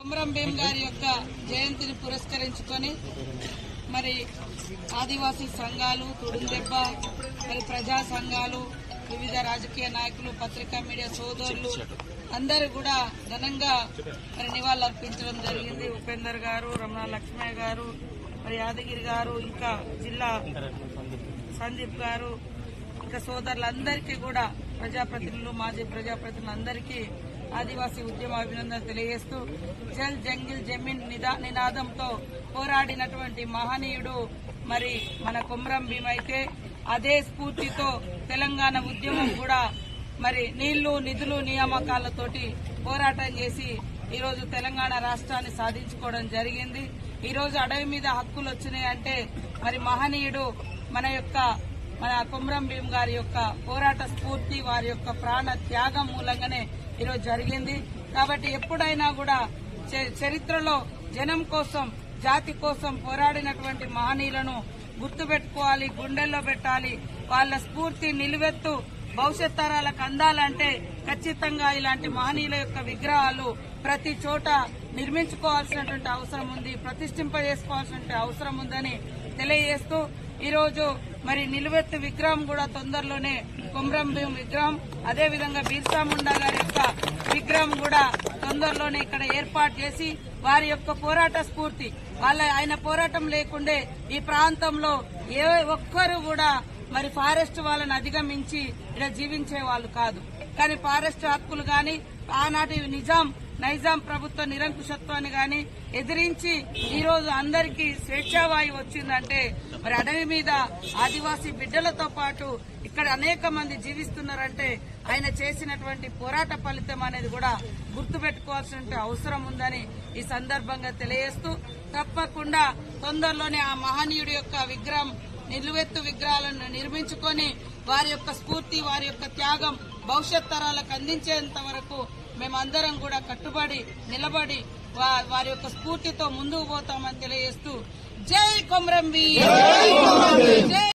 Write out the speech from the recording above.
కొమరం భీం గారి యొక్క జయంతిని పురస్కరించుకొని మరి ఆదివాసీ సంఘాలు, తుడుందెబ్బ, మరి ప్రజా సంఘాలు, వివిధ రాజకీయ నాయకులు, పత్రికా మీడియా సోదరులు అందరూ కూడా ఘనంగా మరి నివాళులర్పించడం జరిగింది. ఉపేందర్ గారు, రమణ లక్ష్మయ్య గారు, మరి యాదగిరి గారు, ఇంకా జిల్లా సందీప్ గారు, ఇంకా సోదరులందరికీ కూడా ప్రజాప్రతినిధులు, మాజీ ప్రజాప్రతినిధులు అందరికీ ఆదివాసీ ఉద్యమ అభినందనలు తెలియజేస్తూ జల్ జంగిల్ జమీన్ నినాదంతో పోరాడినటువంటి మహనీయుడు మరి మన కొమరం భీం అయితే అదే స్ఫూర్తితో తెలంగాణ ఉద్యమం కూడా మరి నీళ్లు, నిధులు, నియామకాలతోటి పోరాటం చేసి ఈరోజు తెలంగాణ రాష్ట్రాన్ని సాధించుకోవడం జరిగింది. ఈరోజు అడవి మీద హక్కులు వచ్చినాయంటే మరి మహనీయుడు మన కొమరం భీం గారి యొక్క పోరాట స్ఫూర్తి, వారి యొక్క ప్రాణ త్యాగం మూలంగానే ఈరోజు జరిగింది. కాబట్టి ఎప్పుడైనా కూడా చరిత్రలో జనం కోసం, జాతి కోసం పోరాడినటువంటి మహనీయులను గుర్తుపెట్టుకోవాలి, గుండెల్లో పెట్టాలి. వాళ్ళ స్ఫూర్తి నిలువెత్తు భవిష్యత్ తరాలకు అందాలంటే ఖచ్చితంగా ఇలాంటి మహనీయుల యొక్క విగ్రహాలు ప్రతి చోట నిర్మించుకోవాల్సినటువంటి అవసరం ఉంది, ప్రతిష్ఠింపజేసుకోవాల్సిన అవసరం ఉందని తెలియజేస్తూ ఈరోజు మరి నిలువెత్తు విగ్రహం కూడా తొందరలోనే కొమరం భీం విగ్రహం, అదేవిధంగా బిర్సా ముండా గారి యొక్క విగ్రహం కూడా తొందరలోనే ఇక్కడ ఏర్పాటు చేసి వారి యొక్క పోరాట స్ఫూర్తి, ఆయన పోరాటం లేకుండే ఈ ప్రాంతంలో ఏ ఒక్కరు కూడా మరి ఫారెస్ట్ వాళ్ళని అధిగమించి ఇలా జీవించే వాళ్ళు కాదు. కానీ ఫారెస్ట్ హక్కులు గాని ఆనాటి నైజాం ప్రభుత్వ నిరంకుశత్వాన్ని గాని ఎదిరించి ఈరోజు అందరికీ స్వేచ్ఛావాయువు వచ్చిందంటే మరి అడవి మీద ఆదివాసీ బిడ్డలతో పాటు ఇక్కడ అనేక మంది జీవిస్తున్నారంటే ఆయన చేసినటువంటి పోరాట ఫలితం అనేది కూడా గుర్తుపెట్టుకోవాల్సిన అవసరం ఉందని ఈ సందర్భంగా తెలియజేస్తూ తప్పకుండా తొందరలోనే ఆ మహనీయుడి యొక్క విగ్రహం, నిలువెత్తు విగ్రహాలను నిర్మించుకొని వారి యొక్క స్ఫూర్తి, వారి యొక్క త్యాగం భవిష్యత్ తరాలకు అందించేంత వరకు మేమందరం కూడా కట్టుబడి నిలబడి వారి యొక్క స్ఫూర్తితో ముందుకు పోతామని తెలియజేస్తూ జై కొమరం భీం.